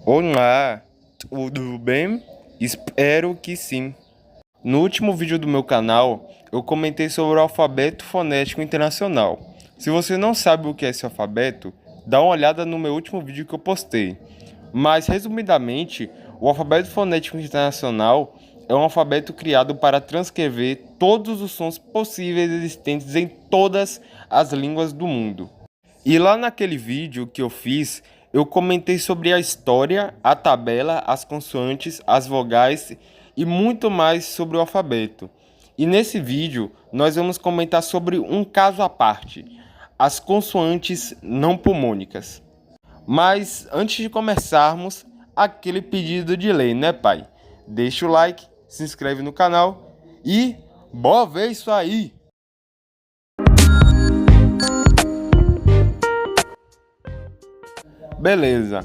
Olá, tudo bem? Espero que sim. No último vídeo do meu canal, eu comentei sobre o alfabeto fonético internacional. Se você não sabe o que é esse alfabeto, dá uma olhada no meu último vídeo que eu postei. Mas, resumidamente, o alfabeto fonético internacional é um alfabeto criado para transcrever todos os sons possíveis existentes em todas as línguas do mundo. E lá naquele vídeo que eu fiz, eu comentei sobre a história, a tabela, as consoantes, as vogais e muito mais sobre o alfabeto. E nesse vídeo nós vamos comentar sobre um caso à parte, as consoantes não pulmônicas. Mas antes de começarmos, aquele pedido de lei, né, pai? Deixa o like, se inscreve no canal e bora ver isso aí! Beleza,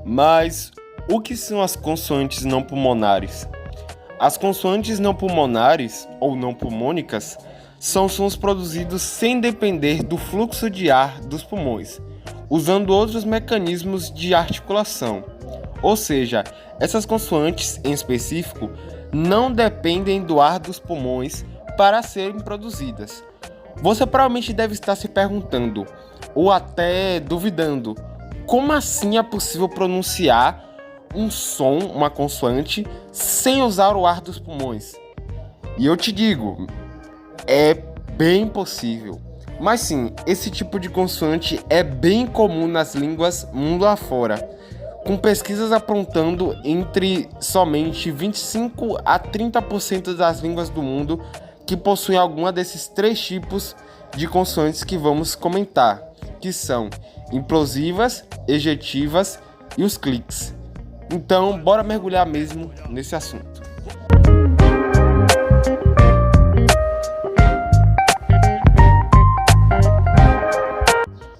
mas o que são as consoantes não pulmonares? As consoantes não pulmonares, ou não pulmônicas, são sons produzidos sem depender do fluxo de ar dos pulmões, usando outros mecanismos de articulação. Ou seja, essas consoantes em específico não dependem do ar dos pulmões para serem produzidas. Você provavelmente deve estar se perguntando, ou até duvidando, como assim é possível pronunciar um som, uma consoante, sem usar o ar dos pulmões? E eu te digo, é bem possível. Mas sim, esse tipo de consoante é bem comum nas línguas mundo afora, com pesquisas apontando entre somente 25 a 30% das línguas do mundo que possuem alguma desses três tipos de consoantes que vamos comentar, que são implosivas, ejetivas e os cliques. Então, bora mergulhar mesmo nesse assunto.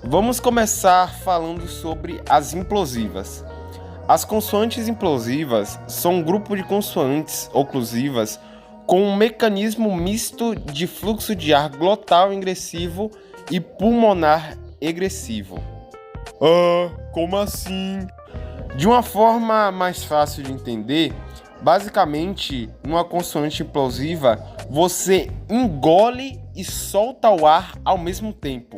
Vamos começar falando sobre as implosivas. As consoantes implosivas são um grupo de consoantes oclusivas com um mecanismo misto de fluxo de ar glotal ingressivo e pulmonar egressivo. Como assim? De uma forma mais fácil de entender, basicamente, numa consoante implosiva, você engole e solta o ar ao mesmo tempo.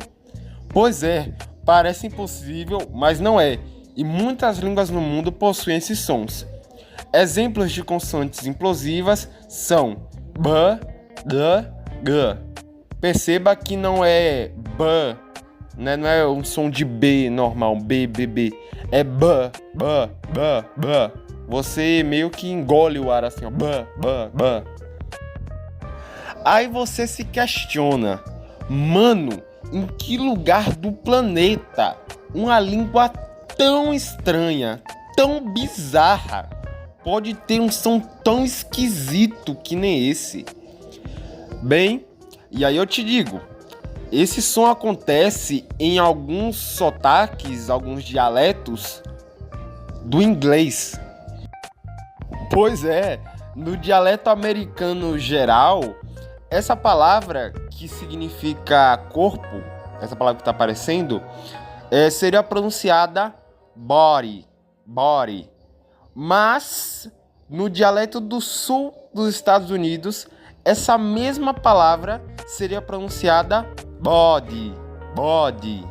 Pois é, parece impossível, mas não é, e muitas línguas no mundo possuem esses sons. Exemplos de consoantes implosivas são b, d, g. Perceba que não é b, né? Não é um som de B normal, B, B, B. É B, B, B, B. Você meio que engole o ar assim, ó. B, B, B. Aí você se questiona, mano, em que lugar do planeta uma língua tão estranha, tão bizarra, pode ter um som tão esquisito que nem esse? Bem, e aí eu te digo, esse som acontece em alguns sotaques, alguns dialetos do inglês. Pois é, no dialeto americano geral, essa palavra que significa corpo, essa palavra que está aparecendo, seria pronunciada body, body. Mas no dialeto do sul dos Estados Unidos, essa mesma palavra seria pronunciada body, body.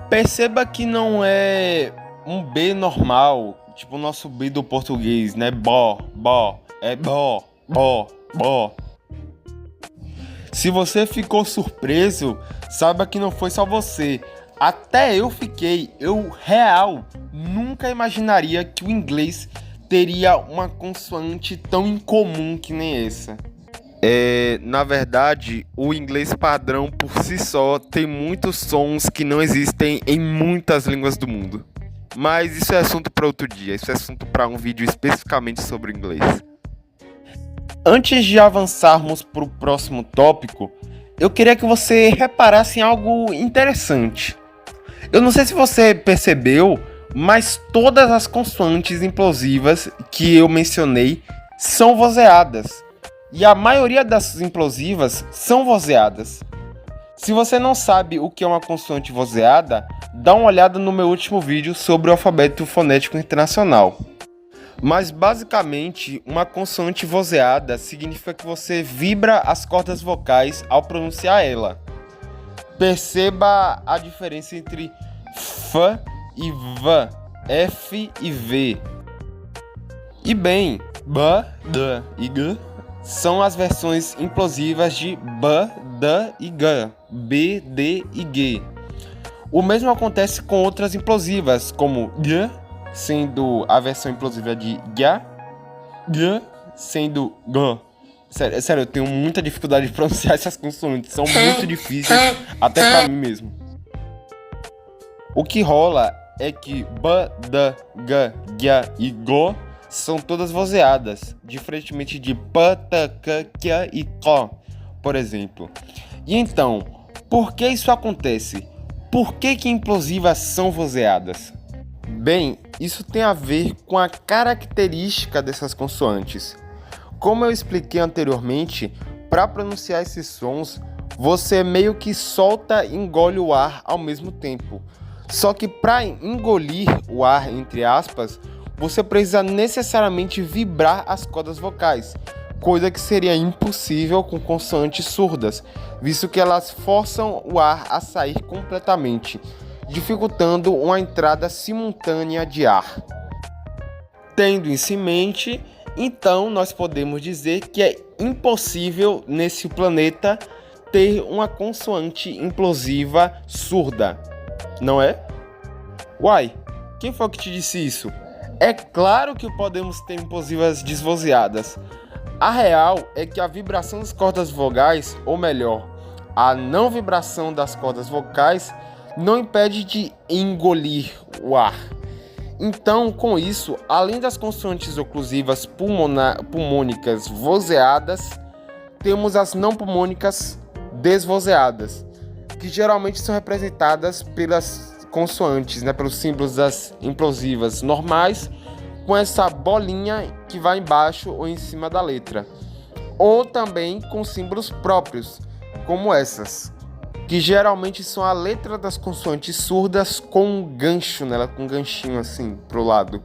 Perceba que não é um B normal, tipo o nosso B do português, né? Bó, bó, é bó, bó, bó. Se você ficou surpreso, saiba que não foi só você. Até eu fiquei, eu real nunca imaginaria que o inglês teria uma consoante tão incomum que nem essa. Na verdade, o inglês padrão por si só tem muitos sons que não existem em muitas línguas do mundo. Mas isso é assunto para outro dia, isso é assunto para um vídeo especificamente sobre o inglês. Antes de avançarmos para o próximo tópico, eu queria que você reparasse em algo interessante. Eu não sei se você percebeu, mas todas as consoantes implosivas que eu mencionei são vozeadas. E a maioria das implosivas são vozeadas. Se você não sabe o que é uma consoante vozeada, dá uma olhada no meu último vídeo sobre o alfabeto fonético internacional. Mas basicamente, uma consoante vozeada significa que você vibra as cordas vocais ao pronunciar ela. Perceba a diferença entre F e V, F e V. E bem, B, D e G são as versões implosivas de B, D e G, B, D e G. O mesmo acontece com outras implosivas, como G, sendo a versão implosiva de G, G sendo G. Sério, eu tenho muita dificuldade de pronunciar essas consoantes, são muito difíceis, até pra mim mesmo. O que rola é que B, D, G, G e Go são todas vozeadas, diferentemente de P, T, K, K e K, por exemplo. E então, por que isso acontece? Por que implosivas são vozeadas? Bem, isso tem a ver com a característica dessas consoantes. Como eu expliquei anteriormente, para pronunciar esses sons, você meio que solta e engole o ar ao mesmo tempo. Só que para engolir o ar, entre aspas, você precisa necessariamente vibrar as cordas vocais, coisa que seria impossível com consoantes surdas, visto que elas forçam o ar a sair completamente, dificultando uma entrada simultânea de ar. Tendo isso em mente, então nós podemos dizer que é impossível nesse planeta ter uma consoante implosiva surda, não é? Uai, quem foi que te disse isso? É claro que podemos ter implosivas desvozeadas. A real é que a vibração das cordas vocais, ou melhor, a não vibração das cordas vocais, não impede de engolir o ar. Então, com isso, além das consoantes oclusivas pulmônicas vozeadas, temos as não pulmônicas desvozeadas, que geralmente são representadas pelas consoantes, pelos símbolos das implosivas normais, com essa bolinha que vai embaixo ou em cima da letra, ou também com símbolos próprios, como essas, que geralmente são a letra das consoantes surdas com um gancho nela, com um ganchinho assim pro lado.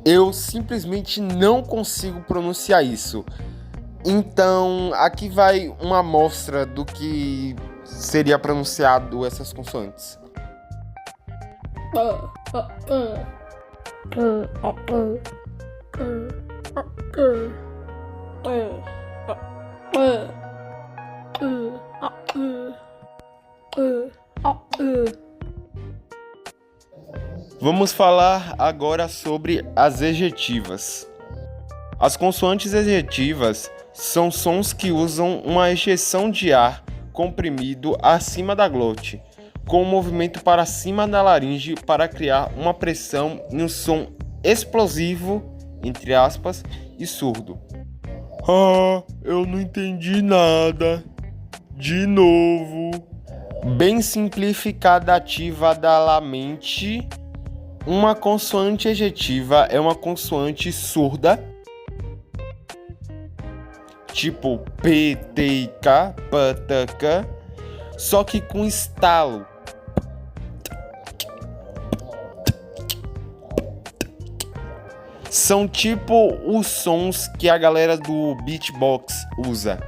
Eu simplesmente não consigo pronunciar isso. Então, aqui vai uma amostra do que seria pronunciado essas consoantes. Vamos falar agora sobre as ejetivas. As consoantes ejetivas são sons que usam uma ejeção de ar comprimido acima da glote, com um movimento para cima da laringe para criar uma pressão e um som explosivo, entre aspas, e surdo. Ah, eu não entendi nada. De novo. Bem simplificada, ativadamente, uma consoante ejetiva é uma consoante surda, tipo P, T e K, P, T, K, só que com estalo. São tipo os sons que a galera do beatbox usa.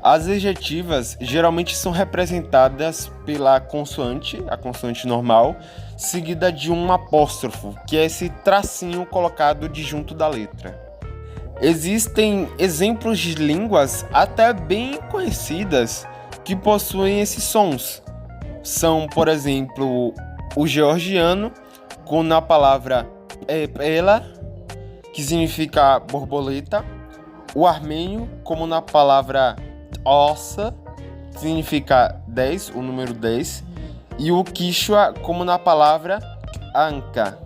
As ejetivas geralmente são representadas pela consoante, a consoante normal, seguida de um apóstrofo, que é esse tracinho colocado disjunto da letra. Existem exemplos de línguas até bem conhecidas que possuem esses sons. São, por exemplo, o georgiano, com na palavra ela, que significa borboleta, o armênio, como na palavra ossa, que significa 10, o número 10, e o quichua, como na palavra anca,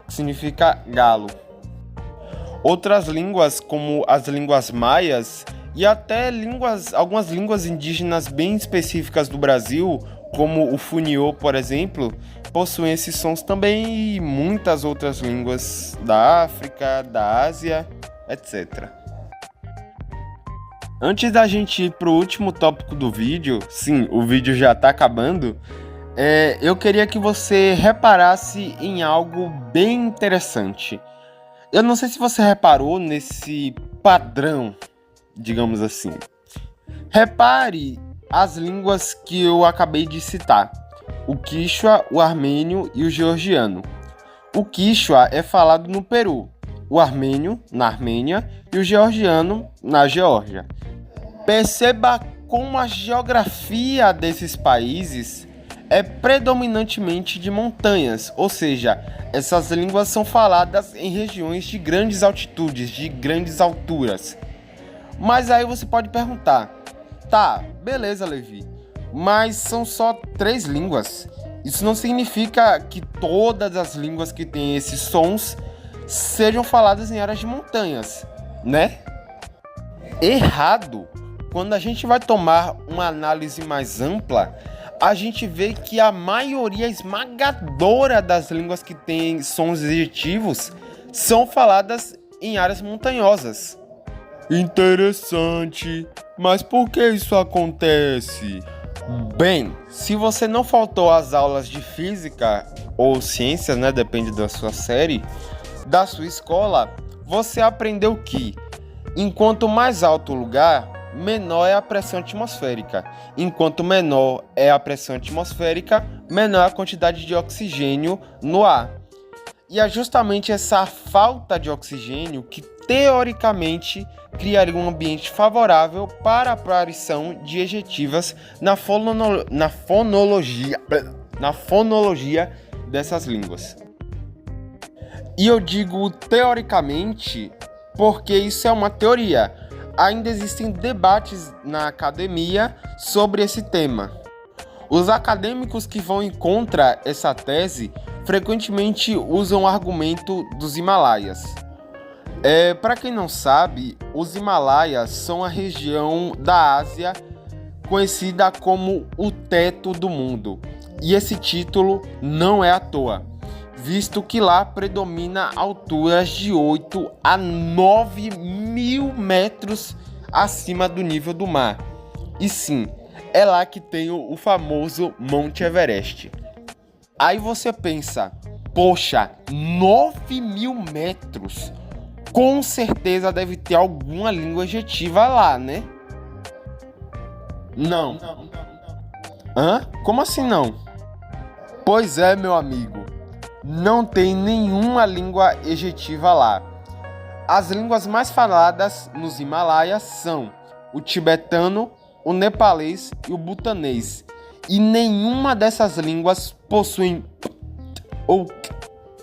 que significa galo. Outras línguas, como as línguas maias e até algumas línguas indígenas bem específicas do Brasil, como o funiô, por exemplo, possuem esses sons também, e muitas outras línguas da África, da Ásia, etc. Antes da gente ir para o último tópico do vídeo, sim, o vídeo já está acabando, eu queria que você reparasse em algo bem interessante. Eu não sei se você reparou nesse padrão, digamos assim. Repare as línguas que eu acabei de citar: o quichua, o armênio e o georgiano. O quichua é falado no Peru, o armênio na Armênia e o georgiano na Geórgia. Perceba como a geografia desses países é predominantemente de montanhas, ou seja, essas línguas são faladas em regiões de grandes altitudes, de grandes alturas. Mas aí você pode perguntar: tá, beleza, Levi, mas são só 3 línguas. Isso não significa que todas as línguas que têm esses sons sejam faladas em áreas de montanhas, né? Errado! Quando a gente vai tomar uma análise mais ampla, a gente vê que a maioria esmagadora das línguas que têm sons ejetivos são faladas em áreas montanhosas. Interessante, mas por que isso acontece? Bem, se você não faltou às aulas de física ou ciências, né, depende da sua série, da sua escola, você aprendeu que, enquanto mais alto o lugar, menor é a pressão atmosférica. Enquanto menor é a pressão atmosférica, menor é a quantidade de oxigênio no ar. E é justamente essa falta de oxigênio que, teoricamente, criaria um ambiente favorável para a aparição de ejetivas na fonologia dessas línguas. E eu digo teoricamente porque isso é uma teoria. Ainda existem debates na academia sobre esse tema. Os acadêmicos que vão contra essa tese frequentemente usam o argumento dos Himalaias. Para quem não sabe, os Himalaias são a região da Ásia conhecida como o teto do mundo. E esse título não é à toa, visto que lá predomina alturas de 8 a 9 mil metros acima do nível do mar. E sim, é lá que tem o famoso Monte Everest. Aí você pensa: poxa, 9 mil metros? Com certeza deve ter alguma língua ejetiva lá, né? Não. Hã? Como assim não? Pois é, meu amigo. Não tem nenhuma língua ejetiva lá. As línguas mais faladas nos Himalaias são o tibetano, o nepalês e o butanês. E nenhuma dessas línguas possui ou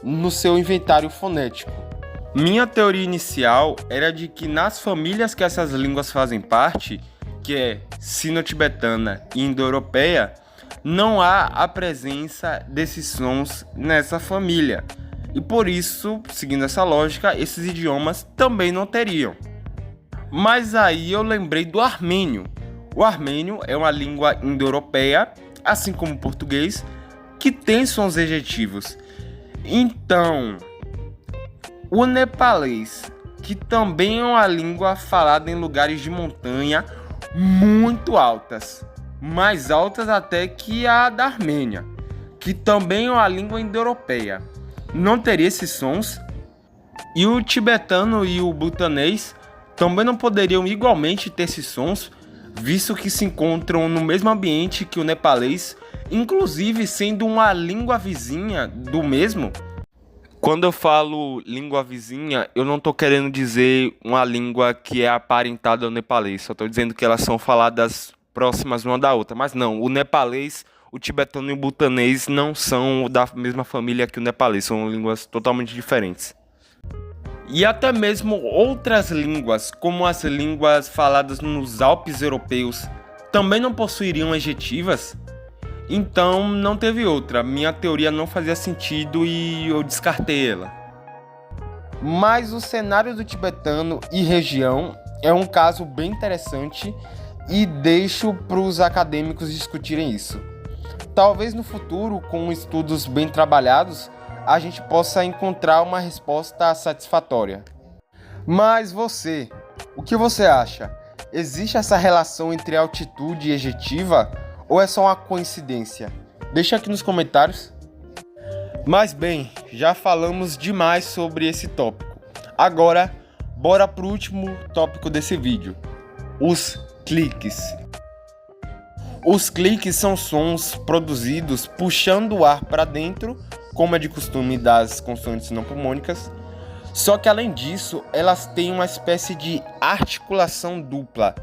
no seu inventário fonético. Minha teoria inicial era de que nas famílias que essas línguas fazem parte, que é sino-tibetana e indo-europeia, não há a presença desses sons nessa família. E por isso, seguindo essa lógica, esses idiomas também não teriam. Mas aí eu lembrei do armênio. O armênio é uma língua indo-europeia, assim como o português, que tem sons ejetivos. Então, o nepalês, que também é uma língua falada em lugares de montanha muito altas, mais altas até que a da Armênia, que também é uma língua indo-europeia, não teria esses sons. E o tibetano e o butanês também não poderiam igualmente ter esses sons, visto que se encontram no mesmo ambiente que o nepalês, inclusive sendo uma língua vizinha do mesmo. Quando eu falo língua vizinha, eu não estou querendo dizer uma língua que é aparentada ao nepalês, só estou dizendo que elas são faladas próximas uma da outra. Mas não, o nepalês, o tibetano e o butanês não são da mesma família que o nepalês, são línguas totalmente diferentes. E até mesmo outras línguas, como as línguas faladas nos Alpes europeus, também não possuiriam ejetivas. Então não teve outra, minha teoria não fazia sentido e eu descartei ela. Mas o cenário do tibetano e região é um caso bem interessante e deixo para os acadêmicos discutirem isso. Talvez no futuro, com estudos bem trabalhados, a gente possa encontrar uma resposta satisfatória. Mas você, o que você acha? Existe essa relação entre altitude e ejetiva ou é só uma coincidência? Deixa aqui nos comentários. Mas bem, já falamos demais sobre esse tópico. Agora, bora pro último tópico desse vídeo: os cliques. Os cliques são sons produzidos puxando o ar para dentro, como é de costume das consoantes não pulmônicas. Só que além disso, elas têm uma espécie de articulação dupla,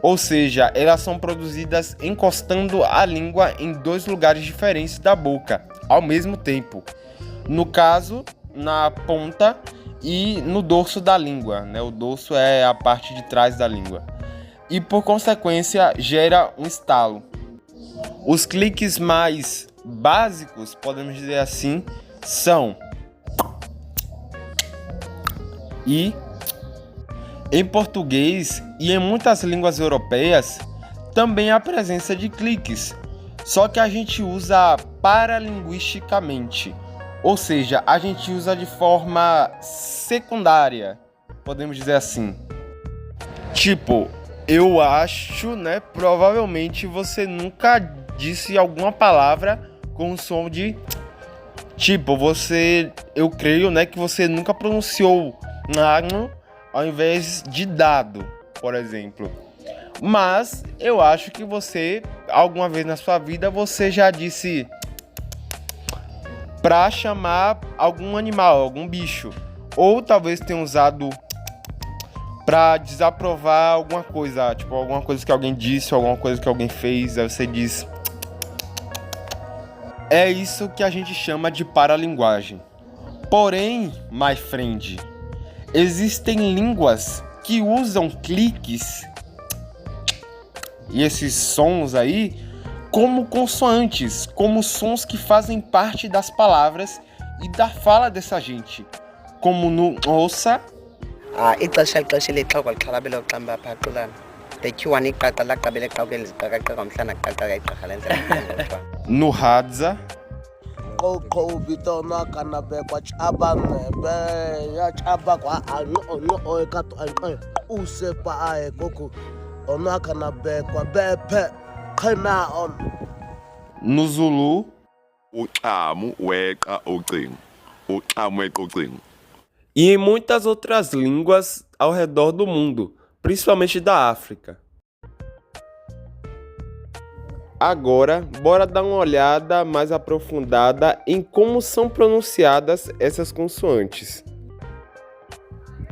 ou seja, elas são produzidas encostando a língua em dois lugares diferentes da boca, ao mesmo tempo. No caso, na ponta e no dorso da língua, né? O dorso é a parte de trás da língua. E por consequência, gera um estalo. Os cliques mais básicos, podemos dizer assim, são e em português e em muitas línguas europeias também há presença de cliques, só que a gente usa paralinguisticamente, ou seja, a gente usa de forma secundária, podemos dizer assim. Tipo, eu acho, né, provavelmente você nunca disse alguma palavra com o som de tipo, eu creio, né, que você nunca pronunciou nano ao invés de dado, por exemplo. Mas eu acho que você, alguma vez na sua vida, você já disse para chamar algum animal, algum bicho. Ou talvez tenha usado para desaprovar alguma coisa, tipo alguma coisa que alguém disse, alguma coisa que alguém fez, aí você diz. É isso que a gente chama de paralinguagem. Porém, my friend, existem línguas que usam cliques e esses sons aí como consoantes, como sons que fazem parte das palavras e da fala dessa gente, como no ouça, ixesha lixoka lixhalabela uqamba phaqulana letyuwa niqaqa laqabele qawukeni zibhakaqa kamhlana qaqa igqirha lenza no hadza, Qo bitona kana be kwa chaba be ya chaba kwa no ekato usepa ae koko ona kana be kwa bepe khana on no Zulu, uxamu weqa ucingo uxamu weqa ucingo e em muitas outras línguas ao redor do mundo, principalmente da África. Agora, bora dar uma olhada mais aprofundada em como são pronunciadas essas consoantes.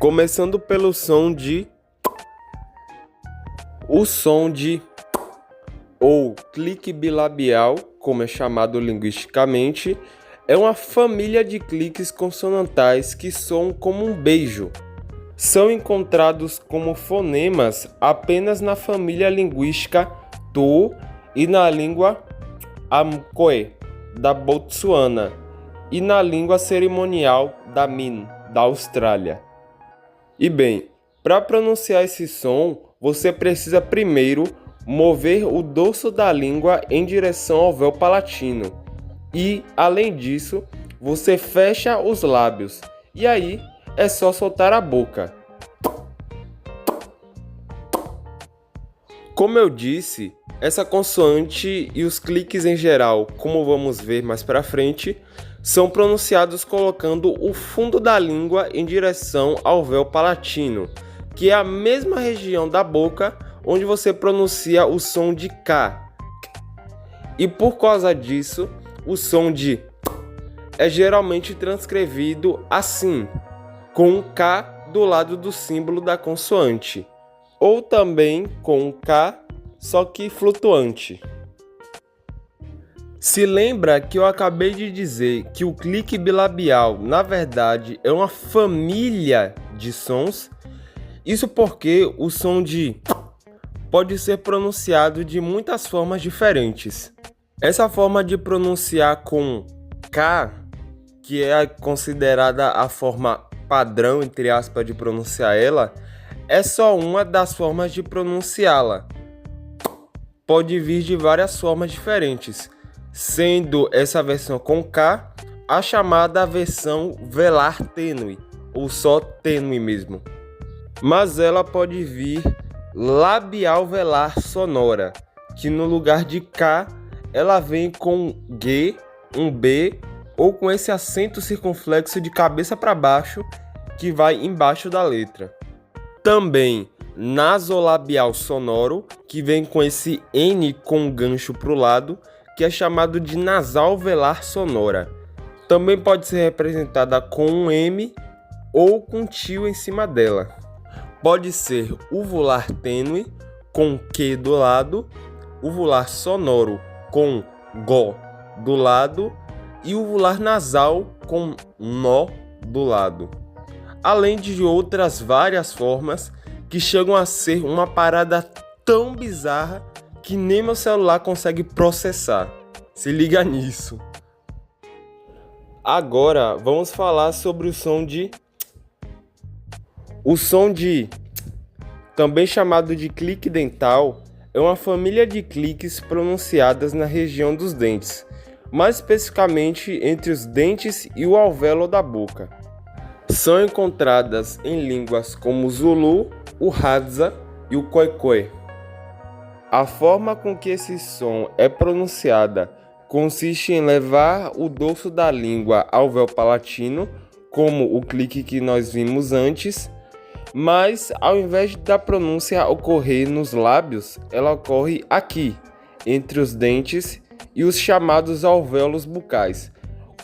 Começando pelo som de o som de ou clique bilabial, como é chamado linguisticamente, é uma família de cliques consonantais que soam como um beijo. São encontrados como fonemas apenas na família linguística Tu e na língua Amkoe, da Botsuana, e na língua cerimonial da Min, da Austrália. E bem, para pronunciar esse som, você precisa primeiro mover o dorso da língua em direção ao véu palatino. E, além disso, você fecha os lábios. E aí, é só soltar a boca. Como eu disse, essa consoante e os cliques em geral, como vamos ver mais para frente, são pronunciados colocando o fundo da língua em direção ao véu palatino, que é a mesma região da boca onde você pronuncia o som de K. E por causa disso, o som de é geralmente transcrevido assim, com um K do lado do símbolo da consoante, ou também com um K, só que flutuante. Se lembra que eu acabei de dizer que o clique bilabial, na verdade, é uma família de sons? Isso porque o som de pode ser pronunciado de muitas formas diferentes. Essa forma de pronunciar com K, que é considerada a forma padrão, entre aspas, de pronunciar ela, é só uma das formas de pronunciá-la. Pode vir de várias formas diferentes, sendo essa versão com K a chamada versão velar tênue, ou só tênue mesmo. Mas ela pode vir labial velar sonora, que no lugar de K ela vem com G, um B, ou com esse acento circunflexo de cabeça para baixo que vai embaixo da letra. Também nasolabial sonoro, que vem com esse N com gancho para o lado, que é chamado de nasal velar sonora. Também pode ser representada com um M ou com tio em cima dela. Pode ser uvular tênue com Q do lado, uvular sonoro com GO do lado e uvular nasal com NO do lado. Além de outras várias formas que chegam a ser uma parada tão bizarra que nem meu celular consegue processar. Se liga nisso. Agora vamos falar sobre o som de... O som de, também chamado de clique dental, é uma família de cliques pronunciadas na região dos dentes, mais especificamente entre os dentes e o alvéolo da boca. São encontradas em línguas como o Zulu, o Hadza e o Khoikhoi. A forma com que esse som é pronunciada consiste em levar o dorso da língua ao véu palatino, como o clique que nós vimos antes, mas ao invés da pronúncia ocorrer nos lábios, ela ocorre aqui, entre os dentes e os chamados alvéolos bucais,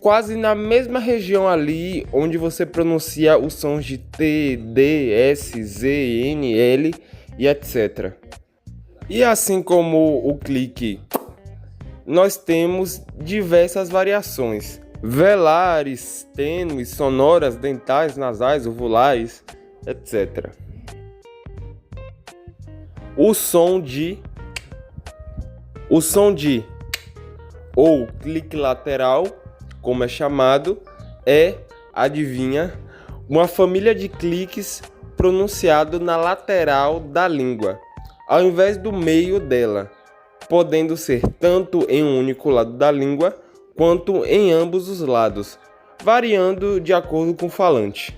quase na mesma região ali onde você pronuncia os sons de T, D, S, Z, N, L e etc. E assim como o clique, nós temos diversas variações: velares, tênues, sonoras, dentais, nasais, uvulares, etc. O som de ou clique lateral, como é chamado, é, adivinha, uma família de cliques pronunciado na lateral da língua, ao invés do meio dela, podendo ser tanto em um único lado da língua quanto em ambos os lados, variando de acordo com o falante.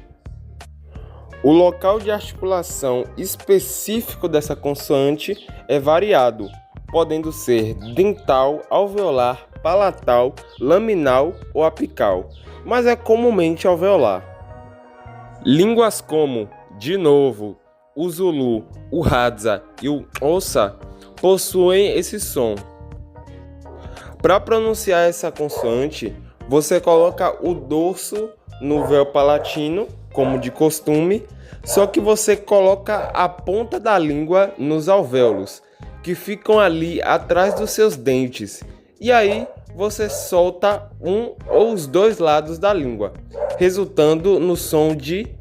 O local de articulação específico dessa consoante é variado, podendo ser dental, alveolar, palatal, laminal ou apical, mas é comumente alveolar. Línguas como, de novo, o Zulu, o Hadza e o Xhosa possuem esse som. Para pronunciar essa consoante, você coloca o dorso no véu palatino, como de costume, só que você coloca a ponta da língua nos alvéolos, que ficam ali atrás dos seus dentes, e aí você solta um ou os dois lados da língua, resultando no som de...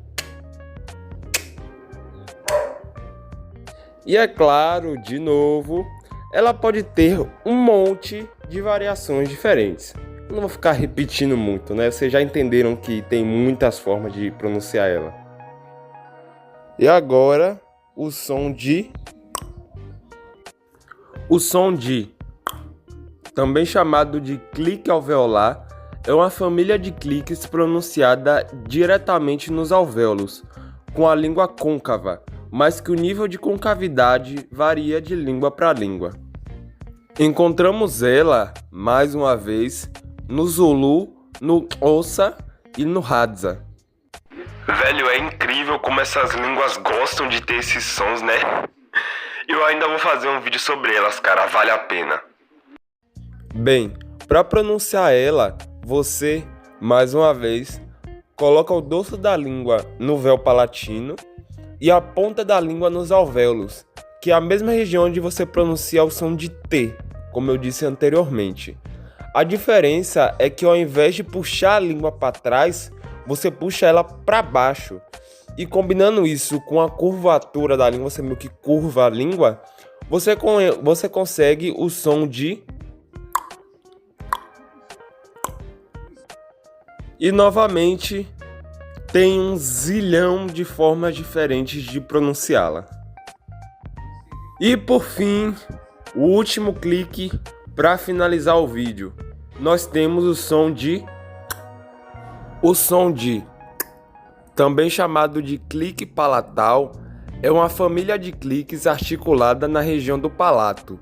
E é claro, de novo, ela pode ter um monte de variações diferentes. Eu não vou ficar repetindo muito, né? Vocês já entenderam que tem muitas formas de pronunciar ela. E agora, o som de, também chamado de clique alveolar, é uma família de cliques pronunciada diretamente nos alvéolos, com a língua côncava, mas que o nível de concavidade varia de língua para língua. Encontramos ela, mais uma vez, no Zulu, no Xhosa e no Hadza. Velho, é incrível como essas línguas gostam de ter esses sons, né? Eu ainda vou fazer um vídeo sobre elas, cara, vale a pena. Bem, para pronunciar ela, você, mais uma vez, coloca o dorso da língua no véu palatino e a ponta da língua nos alvéolos, que é a mesma região onde você pronuncia o som de T, como eu disse anteriormente. A diferença é que ao invés de puxar a língua para trás, você puxa ela para baixo. E combinando isso com a curvatura da língua, você meio que curva a língua, você consegue o som de... E novamente, tem um zilhão de formas diferentes de pronunciá-la. E por fim, o último clique para finalizar o vídeo. nós temos o som de... O som de, também chamado de clique palatal, é uma família de cliques articulada na região do palato.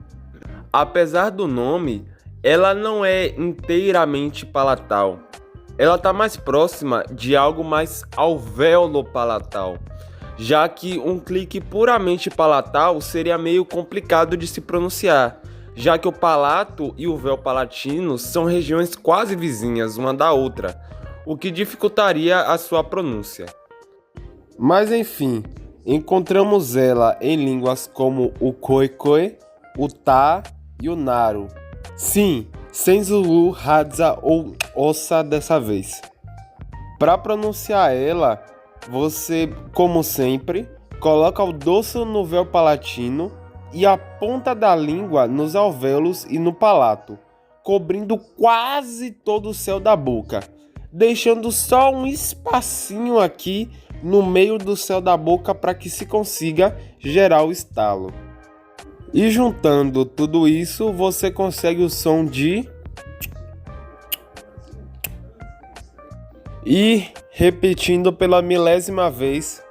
Apesar do nome, ela não é inteiramente palatal. Ela está mais próxima de algo mais alvéolo-palatal, já que um clique puramente palatal seria meio complicado de se pronunciar, já que o palato e o véu palatino são regiões quase vizinhas uma da outra, o que dificultaria a sua pronúncia. Mas enfim, encontramos ela em línguas como o khoikhoi, o tá e o naro. Sim, sem Zulu, Hadza ou Ossa dessa vez. Para pronunciar ela, você, como sempre, coloca o dorso no véu palatino e a ponta da língua nos alvéolos e no palato, cobrindo quase todo o céu da boca, deixando só um espacinho aqui no meio do céu da boca para que se consiga gerar o estalo. E juntando tudo isso, você consegue o som de... E, repetindo pela milésima vez,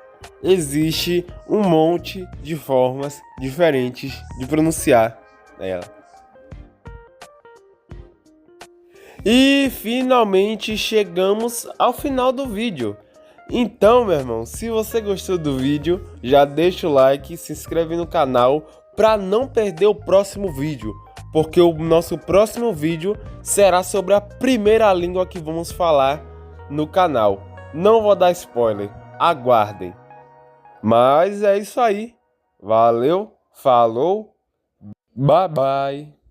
existe um monte de formas diferentes de pronunciar ela. E finalmente chegamos ao final do vídeo. Então, meu irmão, se você gostou do vídeo, já deixa o like, se inscreve no canal para não perder o próximo vídeo, porque o nosso próximo vídeo será sobre a primeira língua que vamos falar no canal. Não vou dar spoiler, aguardem. Mas é isso aí. Valeu, falou, bye bye.